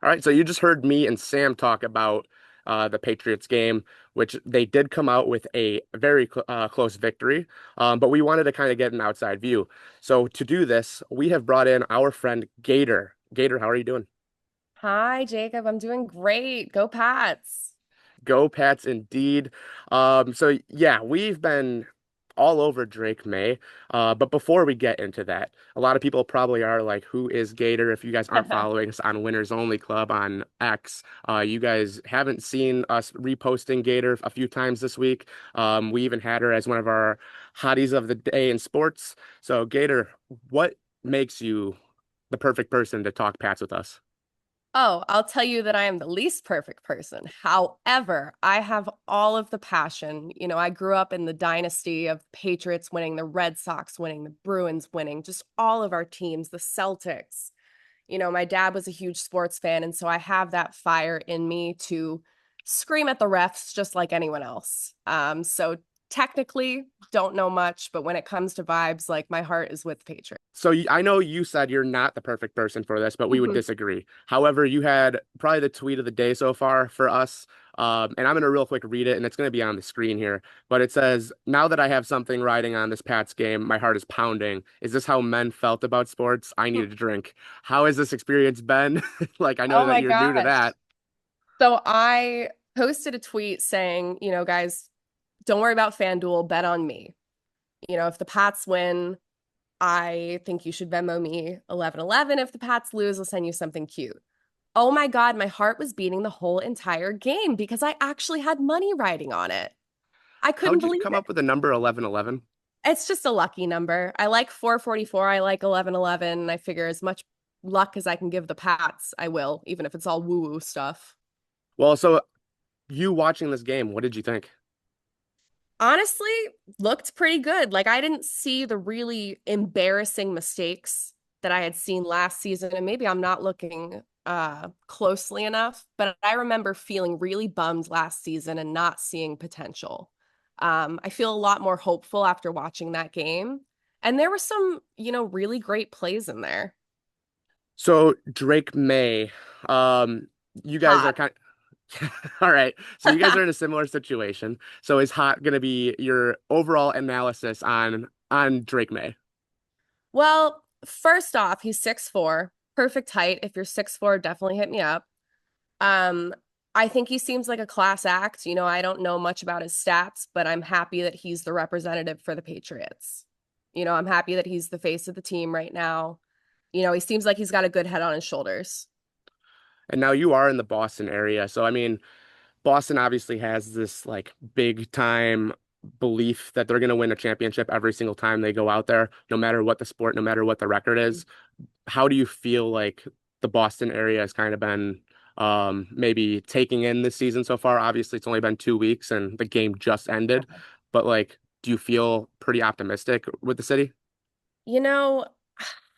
All right, so you just heard me and Sam talk about the Patriots game, which they did come out with a very close victory, but we wanted to kind of get an outside view. So to do this, we have brought in our friend Gator. Gator, how are you doing? Hi, Jacob. I'm doing great. Go Pats. Go Pats indeed. So yeah, we've been all over Drake May. But before we get into that, a lot of people probably are like, who is Gator? If you guys aren't following us on Winners Only Club on X, you guys haven't seen us reposting Gator a few times this week. We even had her as one of our hotties of the day in sports. So Gator, what makes you the perfect person to talk Pats with us? Oh, I'll tell you that I am the least perfect person. However, I have all of the passion. I grew up in the dynasty of Patriots winning, the Red Sox winning, the Bruins winning, just all of our teams, the Celtics. My dad was a huge sports fan, and so I have that fire in me to scream at the refs just like anyone else. So technically, don't know much, but when it comes to vibes, like my heart is with Patriots. So I know you said you're not the perfect person for this, but we would Mhm. disagree. However, you had probably the tweet of the day so far for us. And I'm going to real quick read it, and it's going to be on the screen here. But it says, now that I have something riding on this Pats game, my heart is pounding. Is this how men felt about sports? I need a drink. How has this experience been? Like, I know Oh that my you're new to gosh. that. So I posted a tweet saying, guys, don't worry about FanDuel, bet on me. If the Pats win, I think you should Venmo me 1111. If the Pats lose, I'll send you something cute. Oh my God, my heart was beating the whole entire game because I actually had money riding on it. I couldn't How'd you believe come it. up with the number 1111? It's just a lucky number. I like 444. I like 1111. I figure as much luck as I can give the Pats, I will, even if it's all woo-woo stuff. Well, so you watching this game, what did you think? Honestly, looked pretty good. Like I didn't see the really embarrassing mistakes that I had seen last season, and maybe I'm not looking closely enough, but I remember feeling really bummed last season and not seeing potential. I feel a lot more hopeful after watching that game. And there were some, really great plays in there. So Drake May, um, you guys are Hot. kind. All right. So you guys are in a similar situation. So is hot going to be your overall analysis on Drake May? Well, first off, he's 6'4", perfect height. If you're 6'4", definitely hit me up. Um, I think he seems like a class act. I don't know much about his stats, but I'm happy that he's the representative for the Patriots. I'm happy that he's the face of the team right now. He seems like he's got a good head on his shoulders. And now you are in the Boston area. So I mean, Boston obviously has this like big time belief that they're going to win a championship every single time they go out there, no matter what the sport, no matter what the record is. How do you feel like the Boston area has kind of been maybe taking in this season so far? Obviously, it's only been 2 weeks and the game just ended, but like, do you feel pretty optimistic with the city? You know,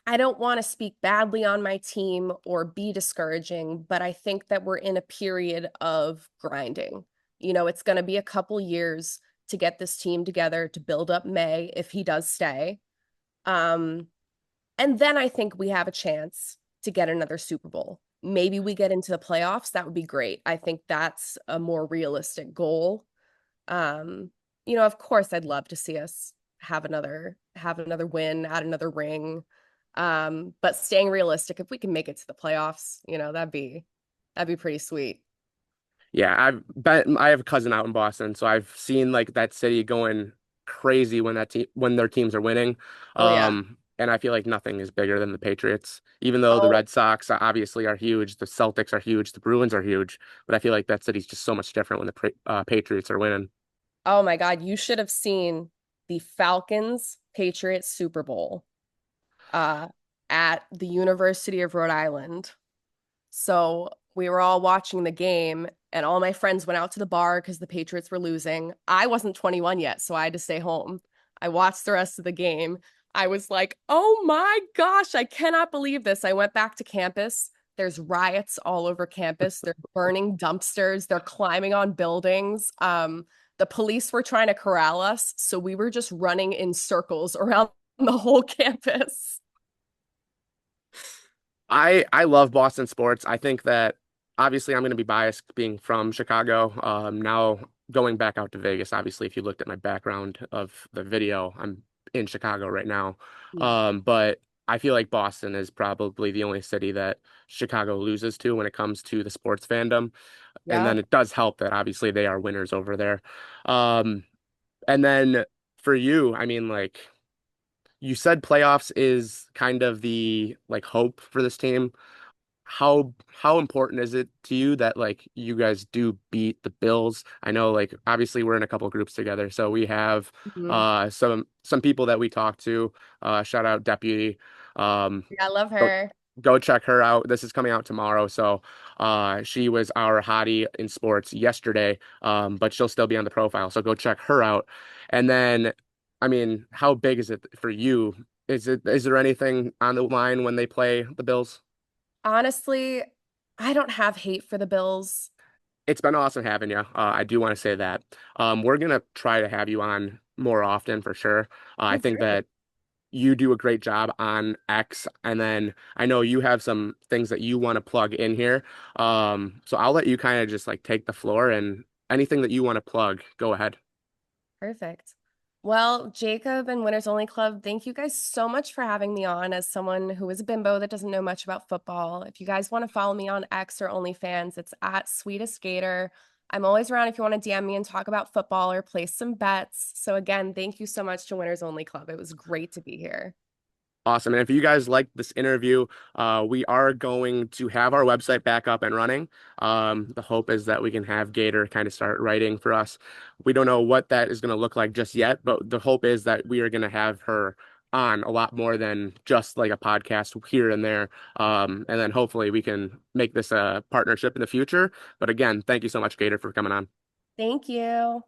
I don't want to speak badly on my team or be discouraging, but I think that we're in a period of grinding. It's going to be a couple years to get this team together to build up May if he does stay. Um, and then I think we have a chance to get another Super Bowl. Maybe we get into the playoffs. That would be great. I think that's a more realistic goal. Um, of course I'd love to see us have another win, add another ring. But staying realistic, if we can make it to the playoffs, that'd be pretty sweet. Yeah, I have a cousin out in Boston, so I've seen like that city going crazy when their teams are winning. Oh yeah. And I feel like nothing is bigger than the Patriots. Even though the Oh, Red Sox obviously are huge, the Celtics are huge, the Bruins are huge, but I feel like that city's just so much different when the Patriots are winning. oh my God, you should have seen the Falcons Patriots Super Bowl uh at the University of Rhode Island. So we were all watching the game, and all my friends went out to the bar because the Patriots were losing. I wasn't 21 yet, so I had to stay home. I watched the rest of the game. I was like, oh my gosh, I cannot believe this. I went back to campus. There's riots all over campus. They're burning dumpsters. They're climbing on buildings. The police were trying to corral us, so we were just running in circles around the whole campus. I love Boston sports. I think that obviously I'm going to be biased being from Chicago. Now going back out to Vegas, obviously, if you looked at my background of the video, I'm in Chicago right now. Yeah. But I feel like Boston is probably the only city that Chicago loses to when it comes to the sports fandom. And then Yep. it does help that obviously they are winners over there. Um, and then for you, I mean, like you said, playoffs is kind of the like hope for this team. How important is it to you that like you guys do beat the Bills? I know like obviously we're in a couple groups together, so we have Mhm. some people that we talk to. Shout out Deputy. Um Yeah, I love go, her. go check her out. This is coming out tomorrow. So she was our hottie in sports yesterday. But she'll still be on the profile. So go check her out. And then I mean, how big is it for you? Is there anything on the line when they play the Bills? Honestly, I don't have hate for the Bills. It's been awesome having you. I do want to say that. We're gonna try to have you on more often for sure. I Oh, think great. that you do a great job on X, and then I know you have some things that you want to plug in here. So I'll let you kind of just like take the floor and anything that you want to plug, go ahead. Perfect. Well, Jacob and Winners Only Club, thank you guys so much for having me on as someone who is a bimbo that doesn't know much about football. If you guys want to follow me on X or OnlyFans, it's at Sweetest Gator. I'm always around if you want to DM me and talk about football or place some bets. So again, thank you so much to Winners Only Club. It was great to be here. Awesome. And if you guys like this interview, we are going to have our website back up and running. The hope is that we can have Gator kind of start writing for us. We don't know what that is going to look like just yet, but the hope is that we are going to have her on a lot more than just like a podcast here and there. And then hopefully we can make this a partnership in the future. But again, thank you so much, Gator, for coming on. Thank you.